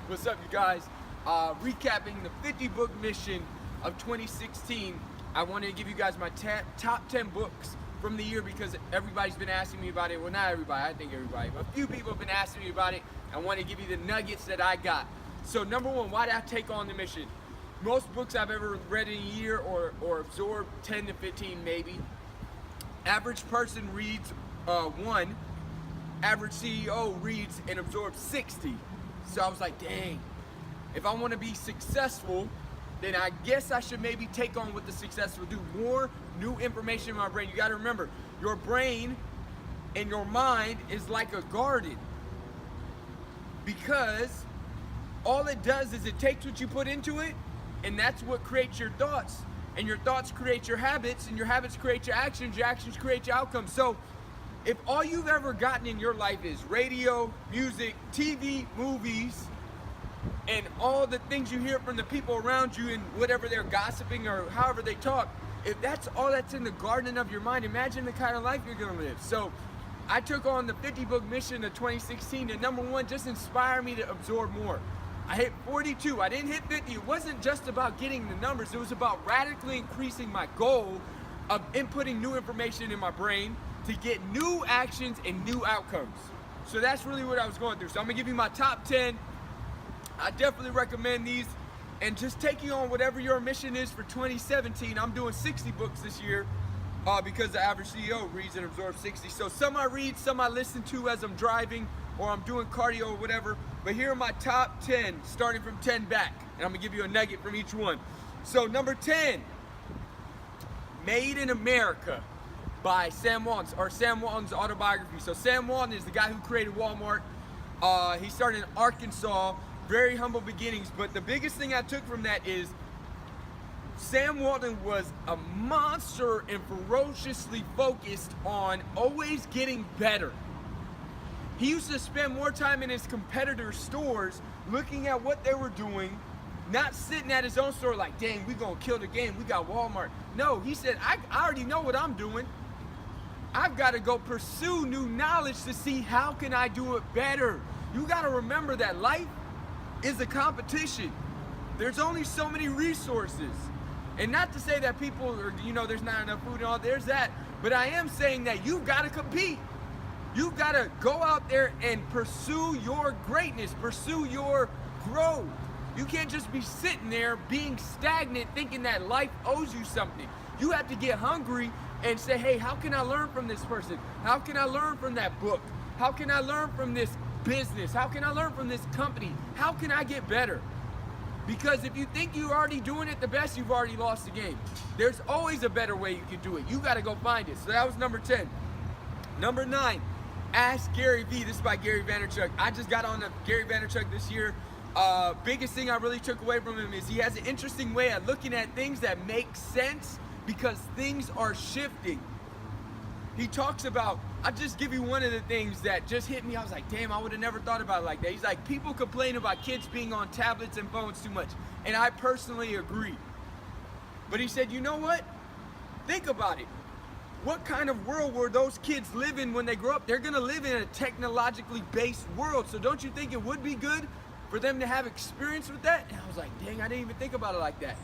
What's up, you guys? Recapping the 50 book mission of 2016. I wanted to give you guys my top 10 books from the year because everybody's been asking me about it. Well, not everybody, I think everybody, but a few people have been asking me about it. I want to give you the nuggets that I got. So number one, why did I take on the mission? Most books I've ever read in a year or absorbed 10 to 15 maybe. Average person reads one. Average CEO reads and absorbs 60. So I was like, dang, if I want to be successful, then I guess I should maybe take on what the successful do. More new information in my brain. You got to remember, your brain and your mind is like a garden, because all it does is it takes what you put into it, and that's what creates your thoughts. And your thoughts create your habits, and your habits create your actions create your outcomes. So if all you've ever gotten in your life is radio, music, TV, movies, and all the things you hear from the people around you and whatever they're gossiping or however they talk, if that's all that's in the garden of your mind, imagine the kind of life you're gonna live. So I took on the 50 book mission of 2016 to, number one, just inspire me to absorb more. I hit 42, I didn't hit 50. It wasn't just about getting the numbers, it was about radically increasing my goal of inputting new information in my brain to get new actions and new outcomes. So that's really what I was going through. So I'm gonna give you my top 10. I definitely recommend these, and just taking on whatever your mission is for 2017. I'm doing 60 books this year because the average CEO reads and absorbs 60. So some I read, some I listen to as I'm driving or I'm doing cardio or whatever. But here are my top 10, starting from 10 back, and I'm gonna give you a nugget from each one. So number 10, Made in America by Sam Walton, or Sam Walton's autobiography. So Sam Walton is the guy who created Walmart. He started in Arkansas, very humble beginnings, but the biggest thing I took from that is Sam Walton was a monster and ferociously focused on always getting better. He used to spend more time in his competitors' stores looking at what they were doing, not sitting at his own store like, dang, we gonna kill the game, we got Walmart. No, he said, I already know what I'm doing. I've got to go pursue new knowledge to see how can I do it better. You got to remember that life is a competition. There's only so many resources. And not to say that people are, there's not enough food and all, there's that. But I am saying that you've got to compete. You've got to go out there and pursue your greatness, pursue your growth. You can't just be sitting there being stagnant thinking that life owes you something. You have to get hungry and say, hey, how can I learn from this person? How can I learn from that book? How can I learn from this business? How can I learn from this company? How can I get better? Because if you think you're already doing it the best, you've already lost the game. There's always a better way you can do it. You got to go find it. So that was number 10. Number 9, Ask Gary V. This is by Gary Vaynerchuk. I just got on to Gary Vaynerchuk this year. Biggest thing I really took away from him is he has an interesting way of looking at things that make sense because things are shifting. He talks about, I'll just give you one of the things that just hit me. I was like, damn, I would have never thought about it like that. He's like, people complain about kids being on tablets and phones too much. And I personally agree. But he said, you know what? Think about it. What kind of world were those kids live in when they grow up? They're gonna live in a technologically based world. So don't you think it would be good for them to have experience with that? And I was like, dang, I didn't even think about it like that.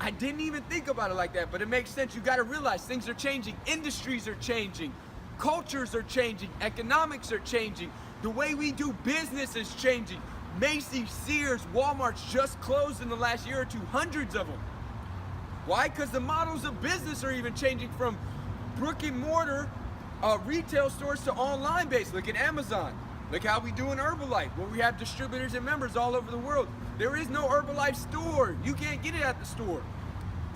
I didn't even think about it like that, but it makes sense. You gotta realize things are changing. Industries are changing. Cultures are changing. Economics are changing. The way we do business is changing. Macy's, Sears, Walmart's just closed in the last year or two, hundreds of them. Why? Because the models of business are even changing from brick and mortar retail stores to online based. Look at Amazon. Look how we do in Herbalife, where we have distributors and members all over the world. There is no Herbalife store. You can't get it at the store.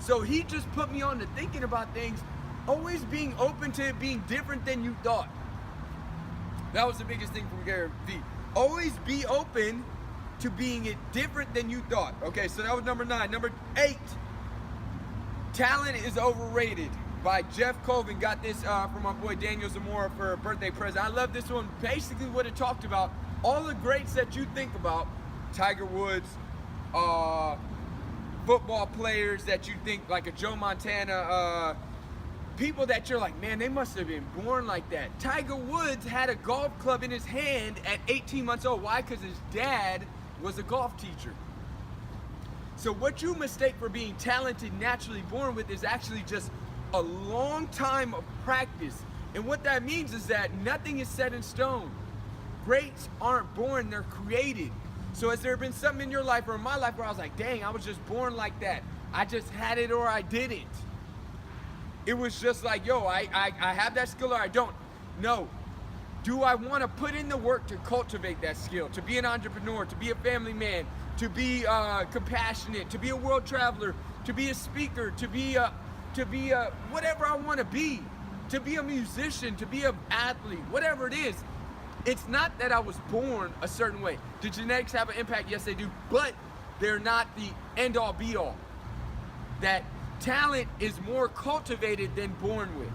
So he just put me on to thinking about things, always being open to it being different than you thought. That was the biggest thing from Gary V. Always be open to being it different than you thought. Okay, so that was number 9. Number 8, Talent is Overrated by Geoff. Colvin. Got this from my boy Daniel Zamora for a birthday present. I love this one. Basically what it talked about, all the greats that you think about, Tiger Woods, football players that you think like a Joe Montana, people that you're like, man, they must have been born like that. Tiger Woods had a golf club in his hand at 18 months old. Why? Because his dad was a golf teacher. So what you mistake for being talented, naturally born with, is actually just a long time of practice. And what that means is that nothing is set in stone. Greats aren't born, they're created. So has there been something in your life or in my life where I was like, dang, I was just born like that. I just had it or I didn't. It was just like, yo, I have that skill or I don't. No. Do I want to put in the work to cultivate that skill, to be an entrepreneur, to be a family man, to be compassionate, to be a world traveler, to be a speaker, to be whatever I want to be a musician, to be an athlete, whatever it is. It's not that I was born a certain way. Do genetics have an impact? Yes, they do, but they're not the end all be all. That talent is more cultivated than born with.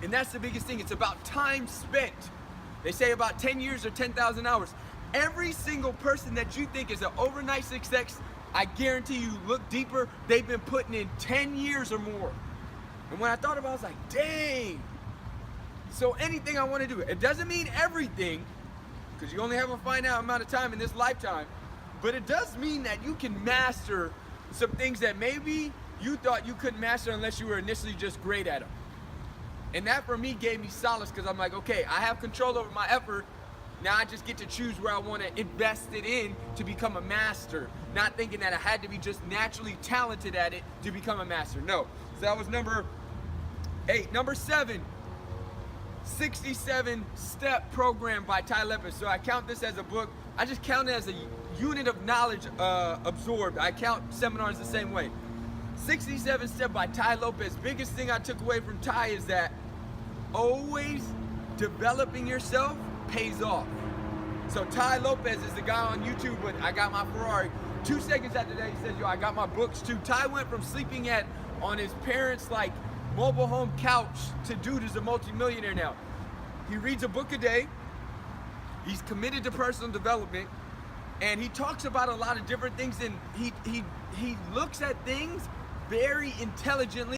And that's the biggest thing. It's about time spent. They say about 10 years or 10,000 hours. Every single person that you think is an overnight success, I guarantee you, look deeper, they've been putting in 10 years or more. And when I thought about it, I was like, dang. So anything I want to do, it doesn't mean everything, because you only have a finite amount of time in this lifetime, but it does mean that you can master some things that maybe you thought you couldn't master unless you were initially just great at them. And that for me gave me solace, because I'm like, okay, I have control over my effort. Now I just get to choose where I want to invest it in to become a master. Not thinking that I had to be just naturally talented at it to become a master. No. So that was number 8. Number 7, 67-step program by Tai Lopez. So I count this as a book. I just count it as a unit of knowledge absorbed. I count seminars the same way. 67-step by Tai Lopez. Biggest thing I took away from Tai is that always developing yourself pays off. So Tai Lopez is the guy on YouTube, but I got my Ferrari. 2 seconds after that, he says, yo, I got my books too. Tai went from sleeping on his parents' like mobile home couch to dude is a multimillionaire now. He reads a book a day. He's committed to personal development, and he talks about a lot of different things, and he looks at things very intelligently.